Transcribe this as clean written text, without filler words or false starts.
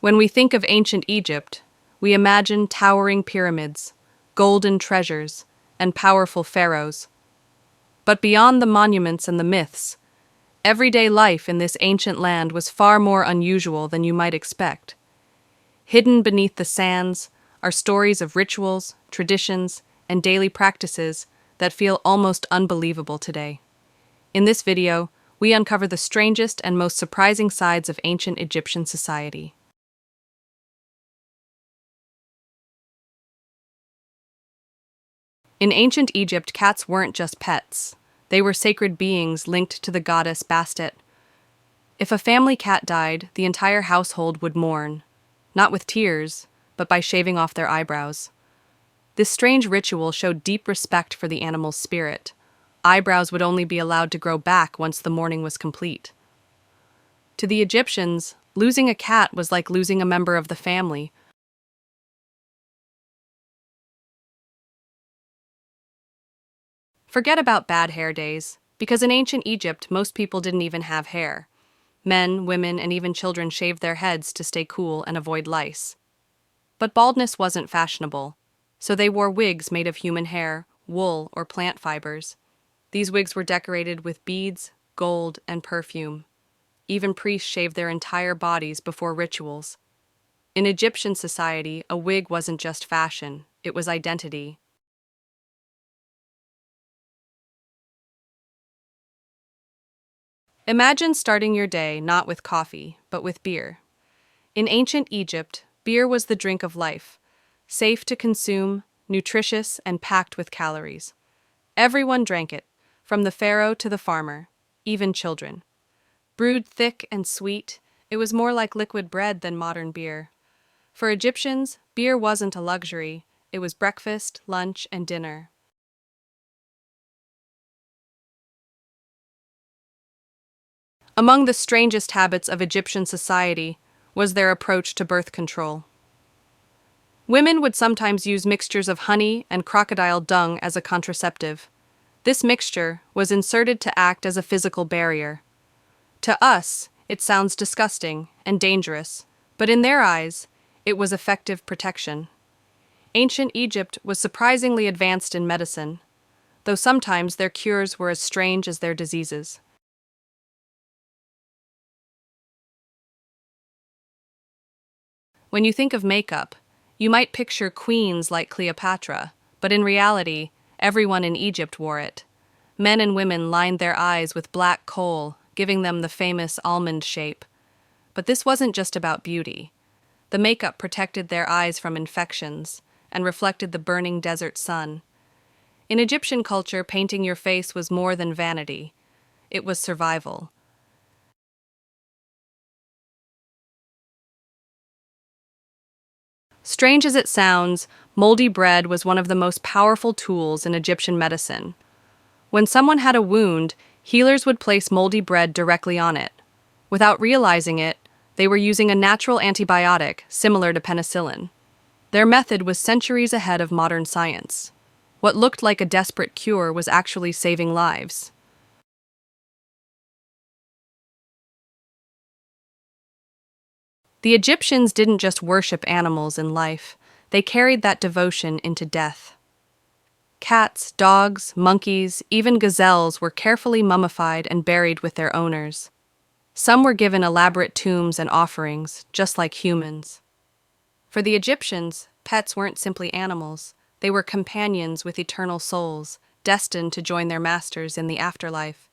When we think of ancient Egypt, we imagine towering pyramids, golden treasures, and powerful pharaohs. But beyond the monuments and the myths, everyday life in this ancient land was far more unusual than you might expect. Hidden beneath the sands are stories of rituals, traditions, and daily practices that feel almost unbelievable today. In this video, we uncover the strangest and most surprising sides of ancient Egyptian society. In ancient Egypt, cats weren't just pets. They were sacred beings linked to the goddess Bastet. If a family cat died, the entire household would mourn, not with tears, but by shaving off their eyebrows. This strange ritual showed deep respect for the animal's spirit. Eyebrows would only be allowed to grow back once the mourning was complete. To the Egyptians, losing a cat was like losing a member of the family. Forget about bad hair days, because in ancient Egypt, most people didn't even have hair. Men, women, and even children shaved their heads to stay cool and avoid lice. But baldness wasn't fashionable, so they wore wigs made of human hair, wool, or plant fibers. These wigs were decorated with beads, gold, and perfume. Even priests shaved their entire bodies before rituals. In Egyptian society, a wig wasn't just fashion, it was identity. Imagine starting your day not with coffee, but with beer. In ancient Egypt, beer was the drink of life, safe to consume, nutritious, and packed with calories. Everyone drank it, from the pharaoh to the farmer, even children. Brewed thick and sweet, it was more like liquid bread than modern beer. For Egyptians, beer wasn't a luxury, it was breakfast, lunch, and dinner. Among the strangest habits of Egyptian society was their approach to birth control. Women would sometimes use mixtures of honey and crocodile dung as a contraceptive. This mixture was inserted to act as a physical barrier. To us, it sounds disgusting and dangerous, but in their eyes, it was effective protection. Ancient Egypt was surprisingly advanced in medicine, though sometimes their cures were as strange as their diseases. When you think of makeup, you might picture queens like Cleopatra, but in reality, everyone in Egypt wore it. Men and women lined their eyes with black coal, giving them the famous almond shape. But this wasn't just about beauty. The makeup protected their eyes from infections and reflected the burning desert sun. In Egyptian culture, painting your face was more than vanity. It was survival. Strange as it sounds, moldy bread was one of the most powerful tools in Egyptian medicine. When someone had a wound, healers would place moldy bread directly on it. Without realizing it, they were using a natural antibiotic similar to penicillin. Their method was centuries ahead of modern science. What looked like a desperate cure was actually saving lives. The Egyptians didn't just worship animals in life, they carried that devotion into death. Cats, dogs, monkeys, even gazelles were carefully mummified and buried with their owners. Some were given elaborate tombs and offerings, just like humans. For the Egyptians, pets weren't simply animals, they were companions with eternal souls, destined to join their masters in the afterlife.